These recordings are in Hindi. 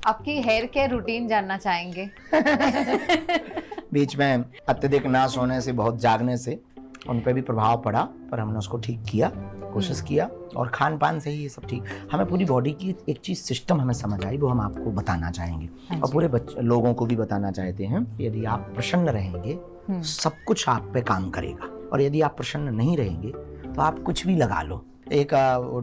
आपकी हेयर केयर रूटीन जानना चाहेंगे। बीच में अत्यधिक ना सोने से, बहुत जागने से उन पे भी प्रभाव पड़ा, पर हमने उसको ठीक किया, कोशिश किया, और खान पान से ही ये सब ठीक। हमें पूरी बॉडी की एक चीज़ सिस्टम हमें समझ आई, वो हम आपको बताना चाहेंगे और पूरे लोगों को भी बताना चाहते हैं। यदि आप प्रसन्न रहेंगे सब कुछ आप पे काम करेगा, और यदि आप प्रसन्न नहीं रहेंगे तो आप कुछ भी लगा लो। एक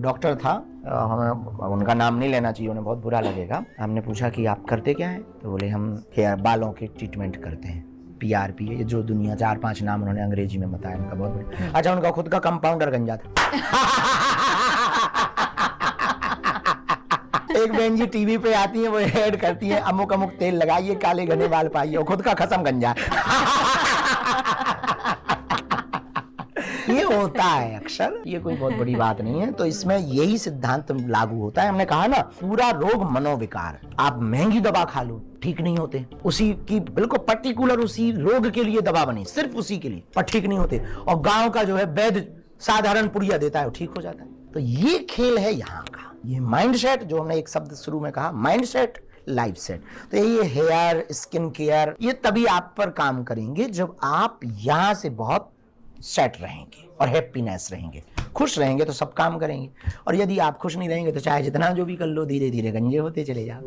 डॉक्टर था, हमें उनका नाम नहीं लेना चाहिए, उन्हें बहुत बुरा लगेगा। हमने पूछा कि आप करते क्या हैं, तो बोले हम हेयर बालों के ट्रीटमेंट करते हैं, PRP, ये जो दुनिया 4-5 नाम उन्होंने अंग्रेजी में बताया, उनका बहुत बड़ा। अच्छा, उनका खुद का कंपाउंडर गंजा था। एक बहन जी टीवी पे आती है, वो ऐड करती है, अमुक अमुक तेल लगाइए, काले घने बाल पाइए, और खुद का खसम गंजा। ये होता है अक्सर, ये कोई बहुत बड़ी बात नहीं है। तो इसमें यही सिद्धांत लागू होता है। हमने कहा ना, पूरा रोग मनोविकार। आप महंगी दवा खा लो, ठीक नहीं होते, उसी की बिल्कुल पर्टिकुलर उसी रोग के लिए दवा बनी, सिर्फ उसी के लिए, पर ठीक नहीं होते। और गांव का जो है वैद्य साधारण पुड़िया देता है, वो ठीक हो जाता है। तो ये खेल है यहाँ का, ये माइंडसेट, जो हमने एक शब्द शुरू में कहा, माइंडसेट, लाइफ सेट। तो ये हेयर, स्किन केयर, ये तभी आप पर काम करेंगे जब आप यहाँ से बहुत सेट रहेंगे और हैप्पीनेस रहेंगे, खुश रहेंगे, तो सब काम करेंगे। और यदि आप खुश नहीं रहेंगे तो चाहे जितना जो भी कर लो, धीरे धीरे गंजे होते चले जाओ।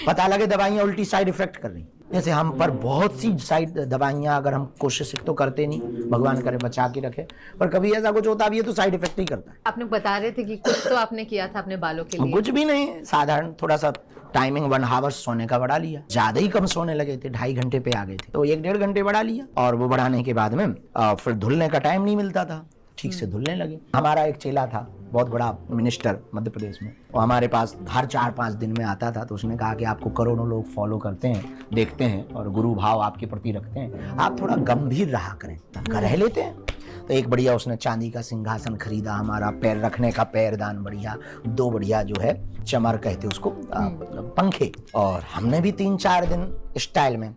पता लगे दवाइयाँ उल्टी साइड इफेक्ट कर रही, जैसे हम पर बहुत सी साइड दवाइयाँ, अगर हम कोशिश तो करते नहीं, भगवान करे बचा के रखे, पर कभी ऐसा कुछ होता भी है तो साइड इफेक्ट ही करता है। आपने बता रहे थे कि कुछ तो आपने किया था अपने बालों के लिए। कुछ भी नहीं, साधारण थोड़ा सा टाइमिंग 1 आवर सोने का बढ़ा लिया। ज्यादा ही कम सोने लगे थे, 2.5 घंटे पे आ गए थे, तो 1-1.5 घंटे बढ़ा लिया। और वो बढ़ाने के बाद में फिर धुलने का टाइम नहीं मिलता था, ठीक से धुलने लगे। हमारा एक चेला था, बहुत बड़ा मिनिस्टर मध्य प्रदेश में, वो हमारे पास हर 4-5 दिन में आता था। तो उसने कहा कि आपको करोड़ों लोग फॉलो करते हैं, देखते हैं, और गुरु भाव आपके प्रति रखते हैं, आप थोड़ा गंभीर रहा करें, रह लेते हैं। तो एक बढ़िया उसने चांदी का सिंहासन खरीदा, हमारा पैर रखने का पैरदान बढ़िया, 2 बढ़िया जो है चमर कहते उसको, पंखे, और हमने भी 3-4 दिन स्टाइल में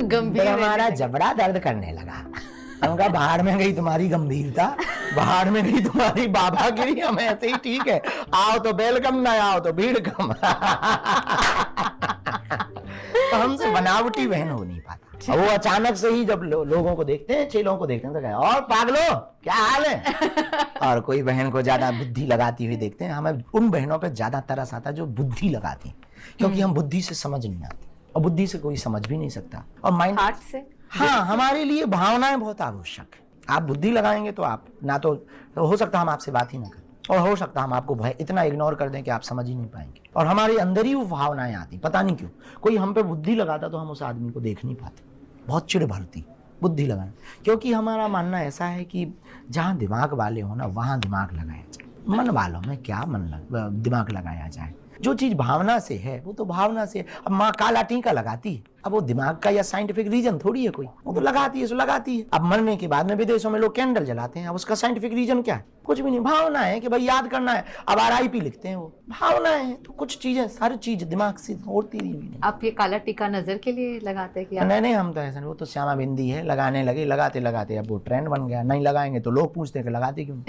गंभीर, हमारा जबड़ा दर्द करने लगा। हमका बाहर में गई तुम्हारी गंभीरता, बाहर में गई तुम्हारी बाबागिरी, हम ऐसे ही ठीक है, आओ तो वेलकम, ना आओ तो भीड़ कम। तो हमसे बनावटी बहन हो नहीं पाता। वो अचानक से ही जब लोगों को देखते हैं, चेलों को देखते हैं, तो कहे और पागलो क्या हाल है। और कोई बहन को ज्यादा बुद्धि लगाती हुई देखते हैं, हमें उन बहनों पे ज्यादा तरस आता है जो बुद्धि लगाती हैं, क्योंकि हम बुद्धि से समझ नहीं आती, और बुद्धि से कोई समझ भी नहीं सकता, और माइंड हार्ट से। हाँ, हमारे लिए भावनाएं बहुत आवश्यक है। आप बुद्धि लगाएंगे तो आप ना तो हो सकता हम आपसे बात ही ना करें, और हो सकता हम आपको भय इतना इग्नोर कर दें कि आप समझ ही नहीं पाएंगे, और हमारे अंदर ही वो भावनाएं आती, पता नहीं क्यों। कोई हम पे बुद्धि लगाता तो हम उस आदमी को देख नहीं पाते, बहुत चिढ़ भरती बुद्धि लगाना, क्योंकि हमारा मानना ऐसा है कि जहाँ दिमाग वाले हो ना, वहाँ दिमाग लगाया जाए। मन वालों में क्या दिमाग लगाया जाए। जो चीज भावना से है वो तो भावना से है। अब माँ काला टीका लगाती है, अब वो दिमाग का या साइंटिफिक रीजन थोड़ी है कोई, वो तो लगाती है, सो लगाती है। अब मरने के बाद में विदेशों में लोग कैंडल जलाते हैं, अब उसका साइंटिफिक रीजन क्या है? कुछ भी नहीं, भावना है कि भाई याद करना है। अब RIP लिखते हैं, वो भावना है। तो कुछ चीजें, सारी चीज दिमाग से होती नहीं। आप ये काला टीका नजर के लिए लगाते हैं क्या? नहीं, हम तो ऐसा नहीं, वो तो श्यामा बिंदी है, लगाने लगे, लगाते लगाते अब वो ट्रेंड बन गया। नहीं लगाएंगे तो लोग पूछते हैं कि लगाते क्यों।